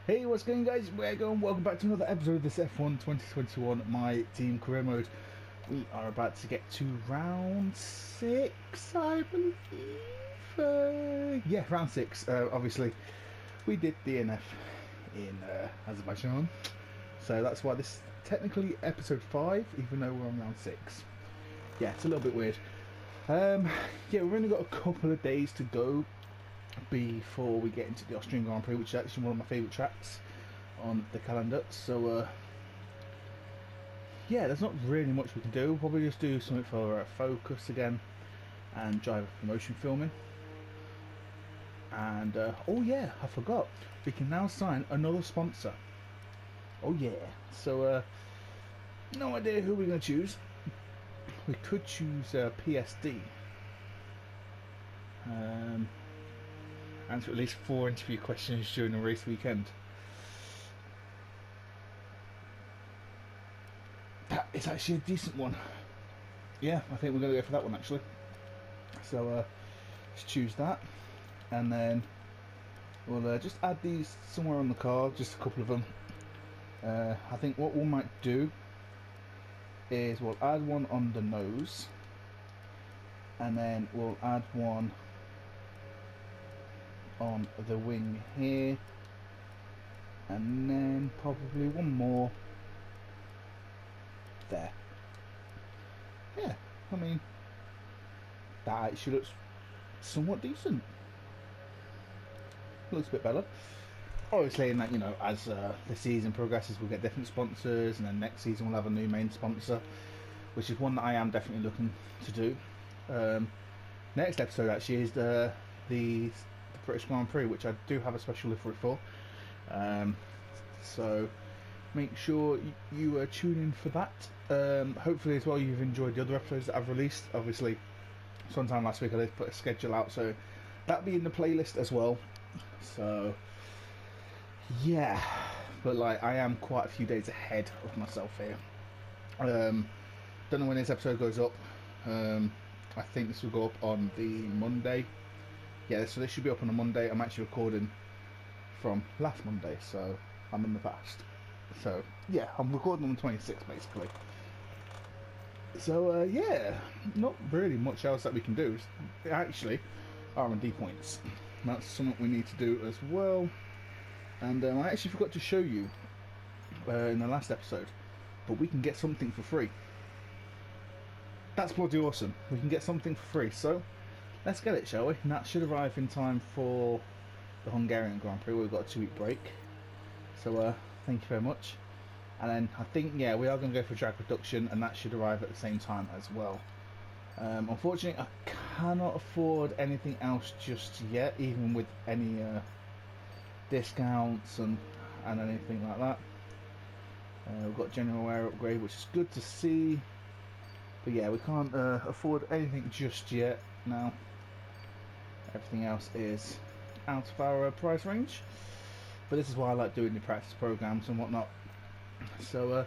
Hey, what's going on, guys? We're going. Welcome back to another episode of this F1 2021 My Team Career Mode. We are about to get to round 6, I believe. Yeah, round 6. Obviously, we did DNF in Azerbaijan, so that's why this is technically episode 5, even though we're on round 6. Yeah, it's a little bit weird. Yeah, we've only got a couple of days to go before we get into the Austrian Grand Prix, which is actually one of my favourite tracks on the calendar. So yeah, there's not really much we can do. We'll probably just do something for focus again and driver promotion filming. And oh yeah, I forgot, we can now sign another sponsor. Oh yeah. So no idea who we're going to choose. We could choose PSD. Answer at least 4 interview questions during the race weekend. That is actually a decent one. Yeah, I think we're going to go for that one actually. So let's choose that, and then we'll just add these somewhere on the car, just a couple of them. I think what we might do is we'll add one on the nose, and then we'll add one on the wing here, and then probably one more there. Yeah, I mean, that actually looks somewhat decent. Looks a bit better. Obviously, in that, you know, as the season progresses, we'll get different sponsors, and then next season we'll have a new main sponsor, which is one that I am definitely looking to do. Next episode actually is the British Grand Prix, which I do have a special livery for. So make sure you tune in for that. Hopefully as well you've enjoyed the other episodes that I've released. Obviously sometime last week I did put a schedule out, so that'll be in the playlist as well. So yeah, but like, I am quite a few days ahead of myself here. Don't know when this episode goes up. I think this will go up on the Monday. Yeah, so this should be up on a Monday. I'm actually recording from last Monday, so I'm in the past. So yeah, I'm recording on the 26th basically. So yeah, not really much else that we can do. Actually, R&D points. That's something we need to do as well. And I actually forgot to show you in the last episode, but we can get something for free. That's bloody awesome. We can get something for free. So let's get it, shall we? And that should arrive in time for the Hungarian Grand Prix. We've got a 2-week break. So thank you very much. And then I think, yeah, we are going to go for drag reduction, and that should arrive at the same time as well. Unfortunately, I cannot afford anything else just yet, even with any discounts and anything like that. We've got general air upgrade, which is good to see. But yeah, we can't afford anything just yet now. Everything else is out of our price range. But this is why I like doing the practice programs and whatnot. So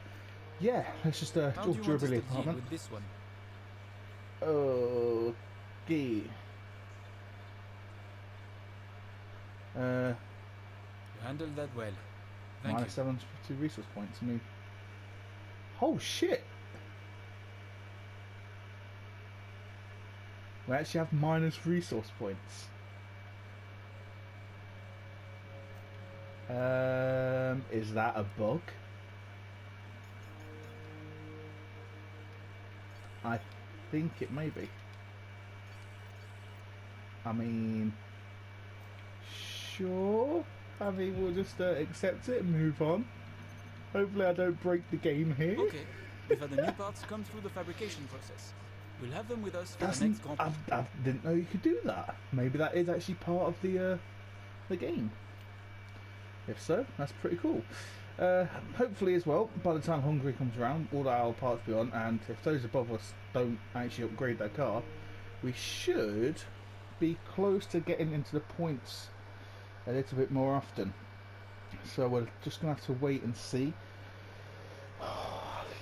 yeah, let's just talk durability department. With this one? Okay. You handled that well. Thank minus you. 752 resource points. I mean, oh shit! We actually have minus resource points. Is that a bug? I think it may be. I mean, sure. I mean, we'll just accept it and move on. Hopefully I don't break the game here. Okay, we've had the new parts come through the fabrication process. We'll have them with us for the next Grand Prix. I didn't know you could do that. Maybe that is actually part of the game. If so, that's pretty cool. Hopefully as well, by the time Hungary comes around, all our parts will be on, and if those above us don't actually upgrade their car, we should be close to getting into the points a little bit more often. So we're just gonna have to wait and see.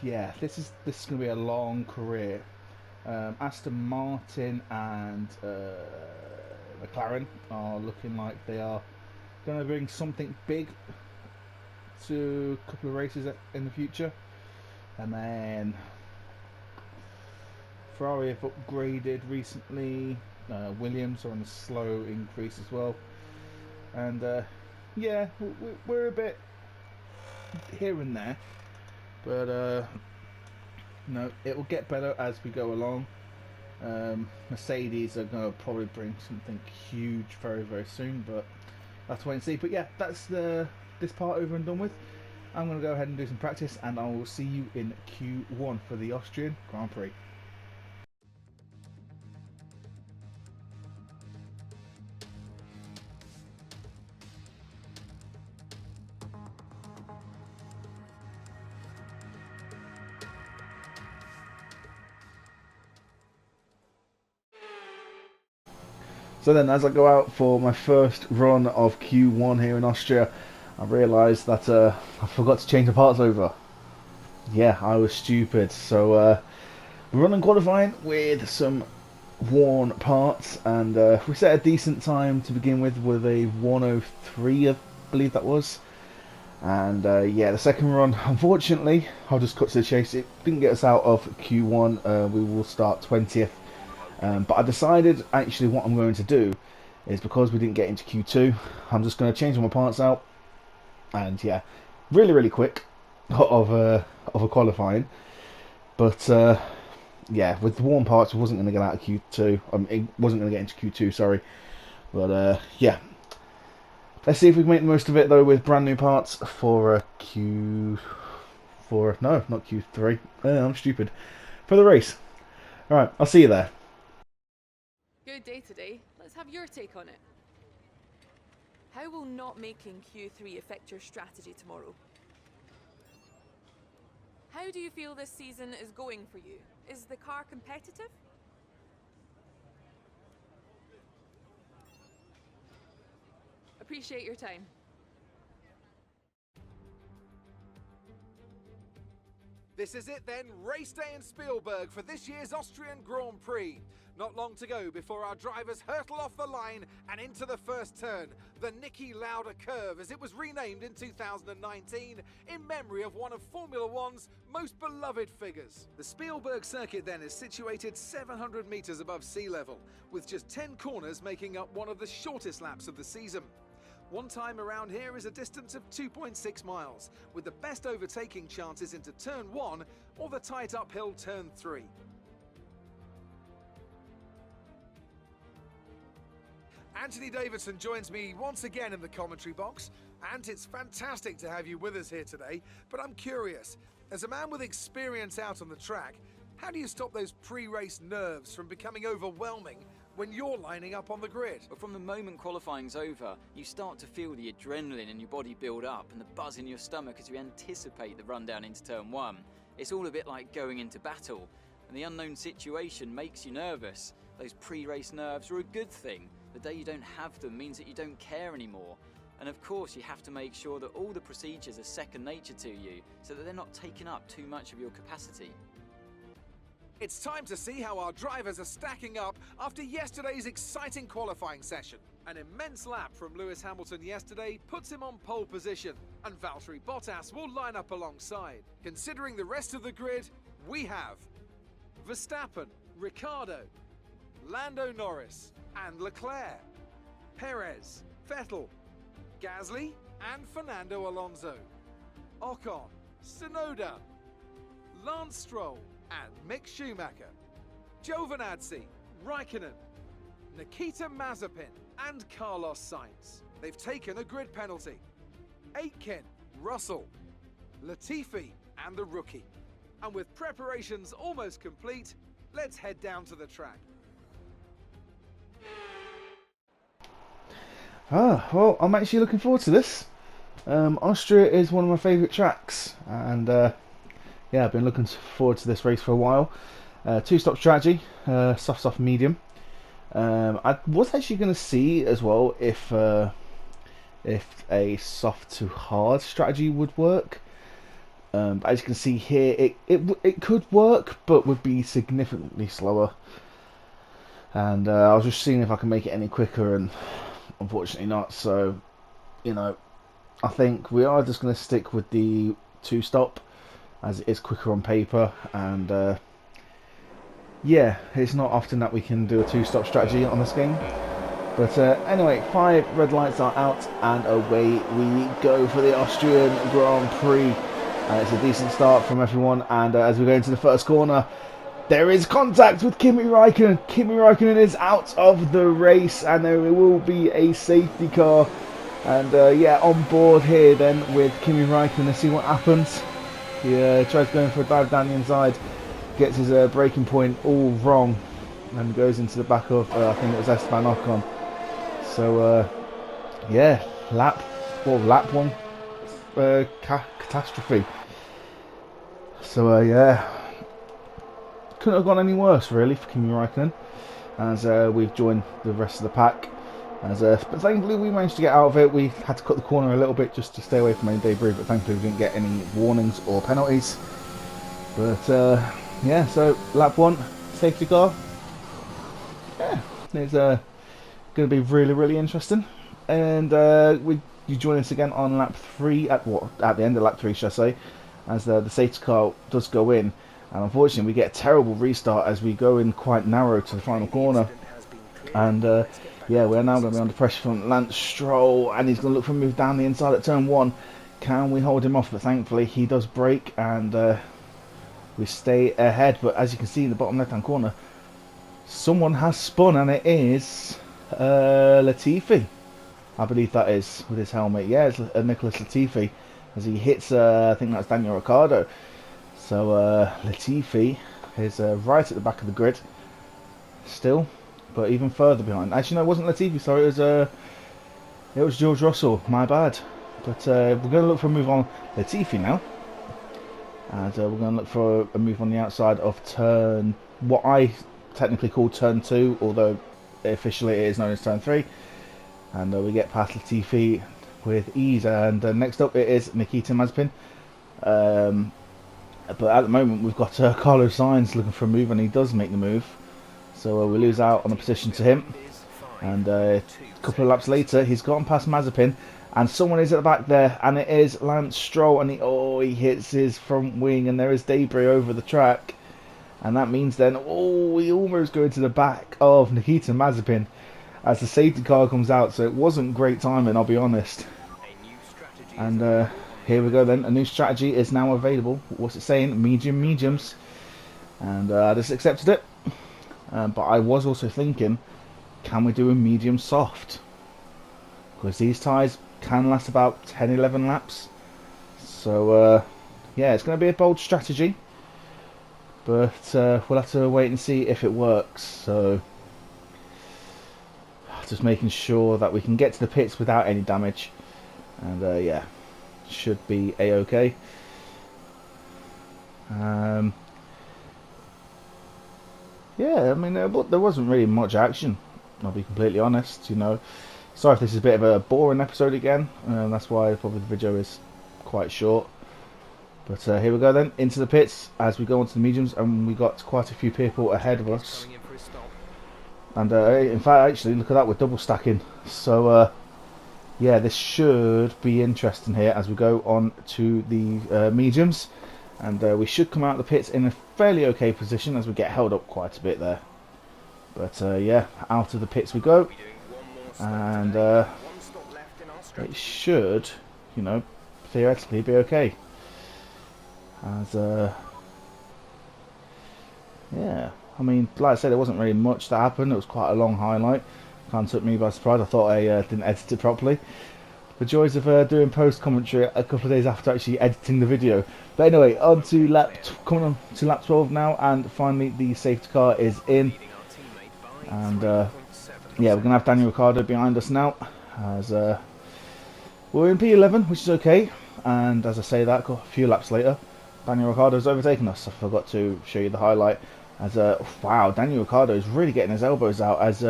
Yeah, this is gonna be a long career. Aston Martin and McLaren are looking like they are going to bring something big to a couple of races in the future, and then Ferrari have upgraded recently. Williams are on a slow increase as well, and yeah, we're a bit here and there, but no, it will get better as we go along. Mercedes are going to probably bring something huge very, very soon, but that's wait and see. But yeah, that's this part over and done with. I'm going to go ahead and do some practice, and I will see you in Q1 for the Austrian Grand Prix. So then, as I go out for my first run of Q1 here in Austria, I realised that I forgot to change the parts over. Yeah, I was stupid. So we're running qualifying with some worn parts, and we set a decent time to begin with a 1:03, I believe that was. And yeah, the second run, unfortunately, I'll just cut to the chase, it didn't get us out of Q1. We will start 20th. But I decided actually what I'm going to do is, because we didn't get into Q2, I'm just going to change all my parts out, and yeah, really quick of a qualifying. But yeah, with the worn parts, we wasn't going to get out of Q2. It wasn't going to get into Q2, sorry. But yeah, let's see if we can make the most of it though with brand new parts for no, not Q3. I'm stupid. For the race. All right, I'll see you there. Good day today. Let's have your take on it. How will not making Q3 affect your strategy tomorrow? How do you feel this season is going for you? Is the car competitive? Appreciate your time. This is it then, race day in Spielberg for this year's Austrian Grand Prix. Not long to go before our drivers hurtle off the line and into the first turn, the Niki Lauda curve, as it was renamed in 2019 in memory of one of Formula One's most beloved figures. The Spielberg circuit then is situated 700 metres above sea level, with just 10 corners making up one of the shortest laps of the season. One time around here is a distance of 2.6 miles, with the best overtaking chances into turn 1 or the tight uphill turn 3. Anthony Davidson joins me once again in the commentary box, and it's fantastic to have you with us here today, but I'm curious, as a man with experience out on the track, how do you stop those pre-race nerves from becoming overwhelming when you're lining up on the grid? But from the moment qualifying's over, you start to feel the adrenaline in your body build up and the buzz in your stomach as you anticipate the run down into turn 1. It's all a bit like going into battle, and the unknown situation makes you nervous. Those pre-race nerves are a good thing. The day you don't have them means that you don't care anymore. And of course, you have to make sure that all the procedures are second nature to you, so that they're not taking up too much of your capacity. It's time to see how our drivers are stacking up after yesterday's exciting qualifying session. An immense lap from Lewis Hamilton yesterday puts him on pole position, and Valtteri Bottas will line up alongside. Considering the rest of the grid, we have Verstappen, Ricciardo, Lando Norris and Leclerc, Perez, Vettel, Gasly and Fernando Alonso, Ocon, Tsunoda, Lance Stroll and Mick Schumacher, Giovinazzi, Raikkonen, Nikita Mazepin and Carlos Sainz. They've taken a grid penalty. Aitken, Russell, Latifi and the rookie. And with preparations almost complete, let's head down to the track. Well, I'm actually looking forward to this. Austria is one of my favourite tracks, and yeah, I've been looking forward to this race for a while. Two-stop strategy, soft, medium. I was actually going to see as well if a soft to hard strategy would work. But as you can see here, it could work, but would be significantly slower. And I was just seeing if I can make it any quicker, and unfortunately not. So, you know, I think we are just going to stick with the two-stop, as it is quicker on paper, and yeah, it's not often that we can do a two-stop strategy on this game. But anyway, 5 red lights are out, and away we go for the Austrian Grand Prix. It's a decent start from everyone, and as we go into the first corner, there is contact with Kimi Räikkönen. Kimi Räikkönen is out of the race, and there will be a safety car. And yeah, on board here then with Kimi Räikkönen. Let's see what happens. He tries going for a dive down the inside, gets his braking point all wrong, and goes into the back of, I think it was Esteban Ocon. So, yeah, lap 1 catastrophe. So, yeah, couldn't have gone any worse really for Kimi Räikkönen, as we've joined the rest of the pack. But thankfully we managed to get out of it. We had to cut the corner a little bit just to stay away from any debris, but thankfully we didn't get any warnings or penalties. But yeah, so lap 1, safety car. Yeah, it's going to be really interesting. And you join us again on lap 3, at the end of lap 3 should I say, as the safety car does go in, and unfortunately we get a terrible restart as we go in quite narrow to the final corner. And yeah, we're now going to be under pressure from Lance Stroll, and he's going to look for a move down the inside at turn 1. Can we hold him off? But thankfully he does brake, and we stay ahead. But as you can see in the bottom left hand corner, someone has spun, and it is Latifi, I believe that is, with his helmet. Yeah, it's Nicholas Latifi, as he hits I think that's Daniel Ricciardo. So Latifi is right at the back of the grid still, but even further behind. Actually no, it wasn't Latifi, sorry, it was George Russell, my bad. But we're going to look for a move on Latifi now, and we're going to look for a move on the outside of turn, what I technically call turn 2, although officially it is known as turn 3. And we get past Latifi with ease, and next up it is Nikita Mazepin. But at the moment we've got Carlos Sainz looking for a move, and he does make the move. So we lose out on a position to him. And a couple of laps later he's gone past Mazepin, and someone is at the back there, and it is Lance Stroll, and he hits his front wing, and there is debris over the track. And that means then, we almost go into the back of Nikita Mazepin as the safety car comes out. So it wasn't great timing, I'll be honest. And here we go then. A new strategy is now available. What's it saying? Mediums. And I just accepted it. But I was also thinking, can we do a medium soft? Because these tyres can last about 10-11 laps. So yeah, it's going to be a bold strategy. But we'll have to wait and see if it works. So just making sure that we can get to the pits without any damage, and yeah, should be a-okay. Yeah, I mean there wasn't really much action, I'll be completely honest. You know, sorry if this is a bit of a boring episode again, that's why probably the video is quite short. But here we go then, into the pits as we go onto the mediums, and we got quite a few people ahead of us. And in fact, actually, look at that, we're double stacking. So yeah, this should be interesting here as we go on to the mediums. And we should come out of the pits in a fairly okay position, as we get held up quite a bit there. But yeah, out of the pits we go. And it should, you know, theoretically be okay. As yeah, I mean, like I said, there wasn't really much that happened. It was quite a long highlight. Kind of took me by surprise. I thought I didn't edit it properly. The joys of doing post commentary a couple of days after actually editing the video. But anyway, on to coming on to lap 12 now, and finally the safety car is in. And yeah, we're gonna have Daniel Ricciardo behind us now, as we're in P11, which is okay. And as I say that, a few laps later, Daniel Ricciardo has overtaken us. I forgot to show you the highlight. As wow, Daniel Ricciardo is really getting his elbows out as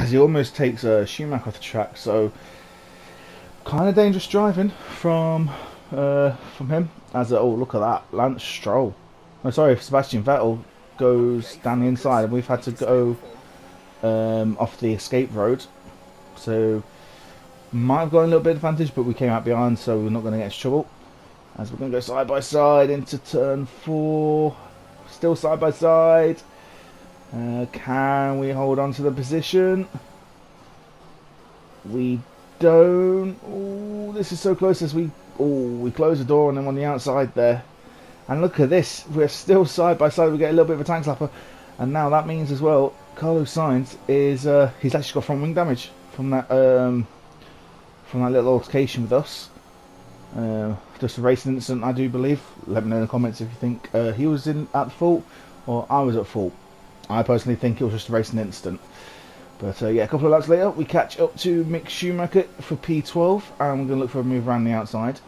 he almost takes Schumacher off the track. So kind of dangerous driving from him. As oh, look at that, Lance Stroll. Oh, sorry, Sebastian Vettel goes down the inside, and we've had to go off the escape road. So might have got a little bit of advantage, but we came out behind, so we're not going to get into trouble. As we're going to go side by side into turn 4. Still side by side. Can we hold on to the position? We don't. Oh, this is so close as we close the door on them on the outside there. And look at this. We're still side by side. We get a little bit of a tank slapper. And now that means as well, Carlos Sainz is he's actually got front wing damage from that little altercation with us. Just a racing incident, I do believe. Let me know in the comments if you think he was at fault or I was at fault. I personally think it was just a racing incident. But yeah, a couple of laps later, we catch up to Mick Schumacher for P12, and we're going to look for a move around the outside.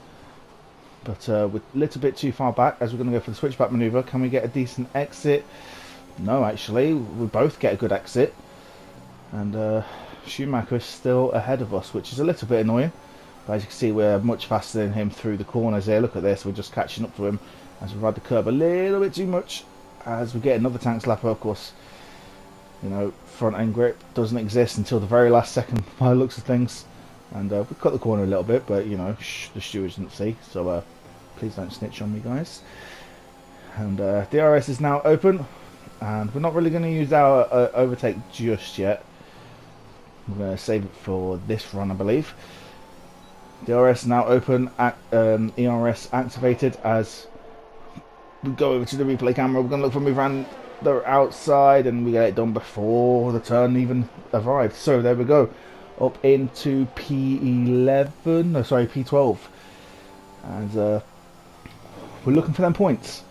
But we're a little bit too far back, as we're going to go for the switchback manoeuvre. Can we get a decent exit? No, actually, we both get a good exit. And Schumacher is still ahead of us, which is a little bit annoying. But as you can see, we're much faster than him through the corners there. Look at this, we're just catching up to him as we ride the curb a little bit too much. As we get another tank slapper, of course, you know, front end grip doesn't exist until the very last second by the looks of things. And we cut the corner a little bit, but you know, the stewards didn't see, so please don't snitch on me, guys. And DRS is now open, and we're not really going to use our overtake just yet. We're going to save it for this run, I believe. DRS now open, ERS activated. As we go over to the replay camera, we're going to look for a move around the outside, and we get it done before the turn even arrived. So there we go, up into P11, no sorry, P12. And we're looking for them points.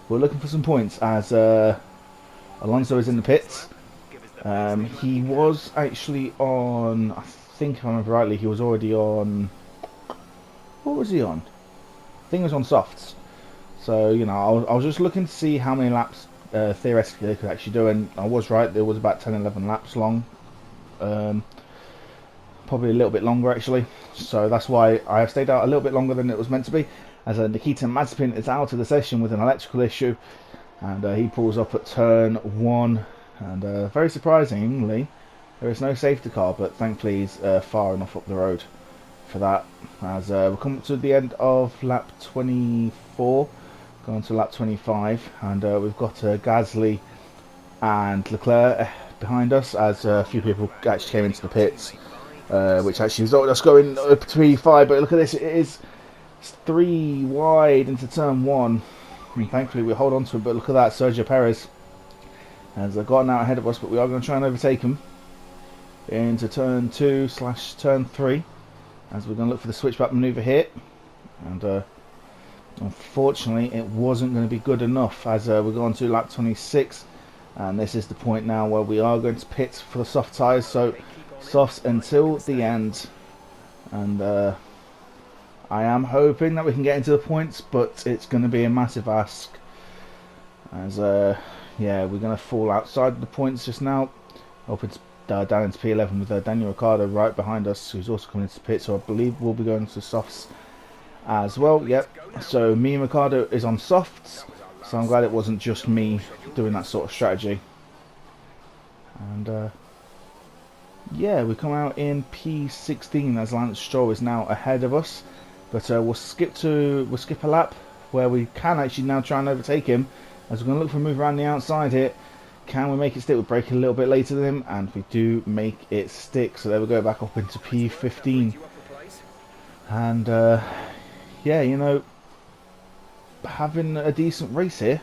We're looking for some points as Alonso is in the pits. He was actually on, I think if I remember rightly, he was already on, what was he on? I think he was on softs. So, you know, I was just looking to see how many laps theoretically they could actually do, and I was right, there was about 10-11 laps long. Probably a little bit longer actually, so that's why I have stayed out a little bit longer than it was meant to be, as Nikita Mazepin is out of the session with an electrical issue, and he pulls up at turn 1, and very surprisingly there is no safety car, but thankfully he's far enough up the road for that. As we'll come to the end of lap 24, going to lap 25, and we've got Gasly and Leclerc behind us, as a few people actually came into the pits, which actually resulted us going up to P5. But look at this, it is 3 wide into turn 1, and thankfully we hold on to it. But look at that, Sergio Perez has gotten out ahead of us, but we are going to try and overtake him into turn 2/turn 3, as we're going to look for the switchback manoeuvre here. And unfortunately it wasn't going to be good enough, as we're going to lap 26, and this is the point now where we are going to pit for the soft tyres, so softs until the end. And I am hoping that we can get into the points, but it's going to be a massive ask, as yeah, we're going to fall outside the points just now, up into down into P11 with Daniel Ricciardo right behind us, who's also coming into the pit, so I believe we'll be going to softs as well. Yep, so me and Ricciardo is on softs, so I'm glad it wasn't just me doing that sort of strategy. And yeah, we come out in P16 as Lance Stroll is now ahead of us, but we'll skip a lap where we can actually now try and overtake him, as we're going to look for a move around the outside here. Can we make it stick? We're braking a little bit later than him, and we do make it stick. So there we go, back up into P15. And yeah, you know, having a decent race here.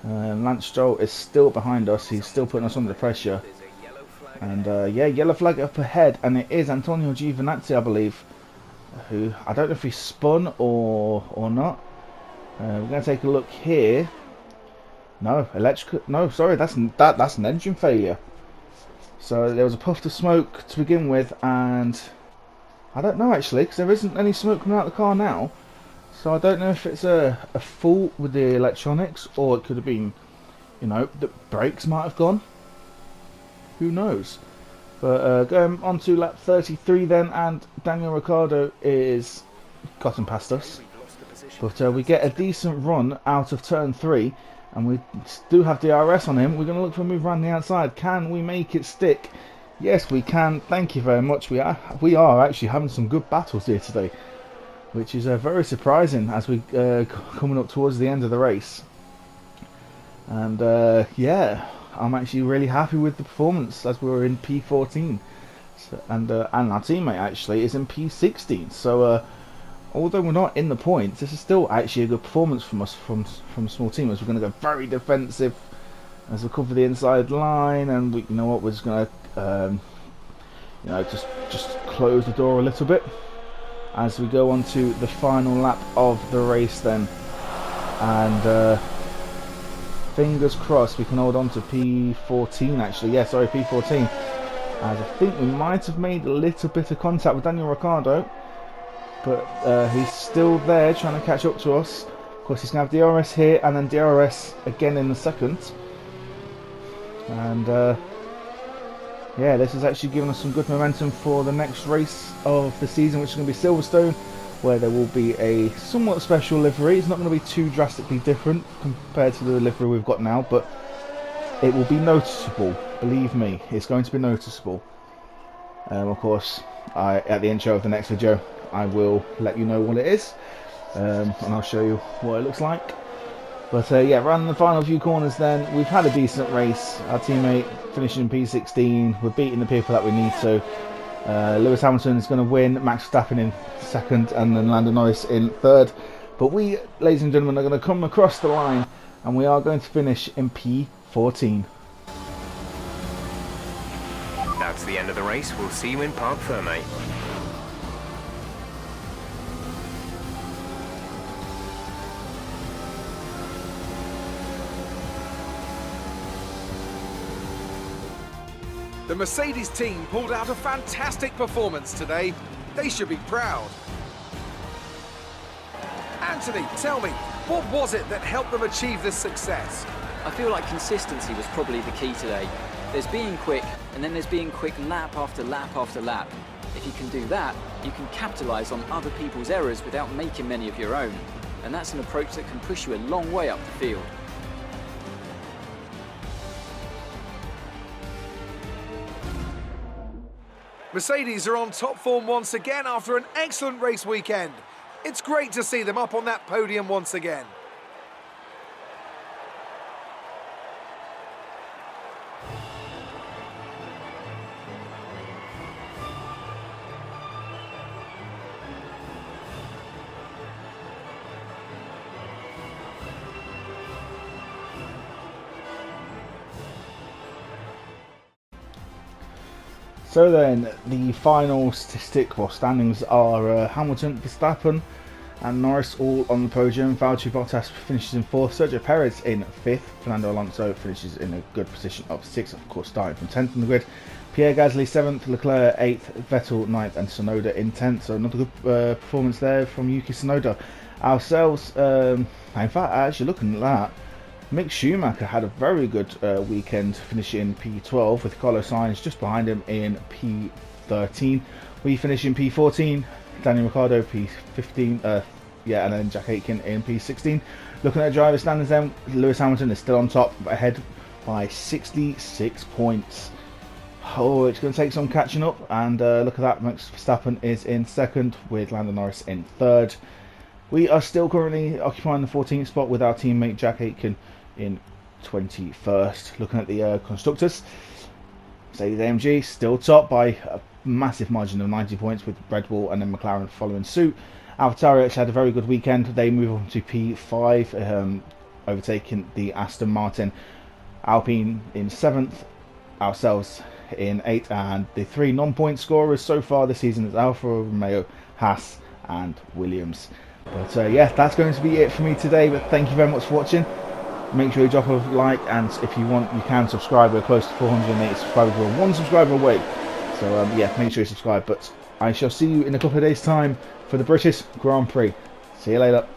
Lance Stroll is still behind us. He's still putting us under pressure. And yeah, yellow flag up ahead, and it is Antonio Giovinazzi, I believe, who, I don't know if he spun or not. We're going to take a look here. No, no, sorry, that's an engine failure. So there was a puff of smoke to begin with, and I don't know actually, because there isn't any smoke coming out of the car now. So I don't know if it's a fault with the electronics, or it could have been, you know, the brakes might have gone. Who knows? But going on to lap 33 then, and Daniel Ricciardo is gotten past us. But we get a decent run out of turn 3. And we do have DRS on him. We're going to look for a move around the outside. Can we make it stick Yes, we can. Thank you very much. We are actually having some good battles here today, which is very surprising as we coming up towards the end of the race. And yeah, I'm actually really happy with the performance as we were in P14, and our teammate actually is in P16. So although we're not in the points, this is still actually a good performance from us from a small team. As we're going to go very defensive as we cover the inside line, and you know what, we're just going to just close the door a little bit as we go on to the final lap of the race then, and fingers crossed we can hold on to P14 actually. Yeah, sorry, P14, as I think we might have made a little bit of contact with Daniel Ricciardo, but he's still there trying to catch up to us. Of course, he's going to have DRS here and then DRS again in the second, and yeah, this has actually given us some good momentum for the next race of the season, which is going to be Silverstone, where there will be a somewhat special livery. It's not going to be too drastically different compared to the livery we've got now, but it will be noticeable. Believe me, it's going to be noticeable. Of course, at the intro of the next video, I will let you know what it is, and I'll show you what it looks like. But yeah, running the final few corners then, we've had a decent race. Our teammate finishing P16, we're beating the people that we need to. Lewis Hamilton is going to win, Max Verstappen in second, and then Lando Norris in third. But we, ladies and gentlemen, are going to come across the line, and we are going to finish in P14. That's the end of the race. We'll see you in Parc Ferme. The Mercedes team pulled out a fantastic performance today. They should be proud. Anthony, tell me, what was it that helped them achieve this success? I feel like consistency was probably the key today. There's being quick, and then there's being quick lap after lap after lap. If you can do that, you can capitalise on other people's errors without making many of your own. And that's an approach that can push you a long way up the field. Mercedes are on top form once again after an excellent race weekend. It's great to see them up on that podium once again. So then, the final statistic, or standings, are Hamilton, Verstappen and Norris all on the podium. Valtteri Bottas finishes in 4th, Sergio Perez in 5th, Fernando Alonso finishes in a good position of 6th, of course starting from 10th on the grid. Pierre Gasly 7th, Leclerc 8th, Vettel 9th and Tsunoda in 10th, so another good performance there from Yuki Tsunoda. Ourselves, in fact, actually looking at that, Mick Schumacher had a very good weekend, finishing P12 with Carlos Sainz just behind him in P13. We finish in P14, Daniel Ricciardo P15, yeah, and then Jack Aitken in P16. Looking at driver standings then, Lewis Hamilton is still on top, ahead by 66 points. Oh, it's going to take some catching up, and look at that, Max Verstappen is in 2nd with Lando Norris in 3rd. We are still currently occupying the 14th spot with our teammate Jack Aitken in 21st. Looking at the constructors, Mercedes-AMG still top by a massive margin of 90 points with Red Bull and then McLaren following suit. AlphaTauri actually had a very good weekend. They move on to P5, overtaking the Aston Martin. Alpine in 7th, ourselves in 8th, and the 3 non-point scorers so far this season is Alfa Romeo, Haas and Williams. But yeah, that's going to be it for me today, but thank you very much for watching. Make sure you drop a like, and if you want, you can subscribe. We're close to 480 subscribers. We're 1 subscriber away. So yeah, make sure you subscribe. But I shall see you in a couple of days' time for the British Grand Prix. See you later.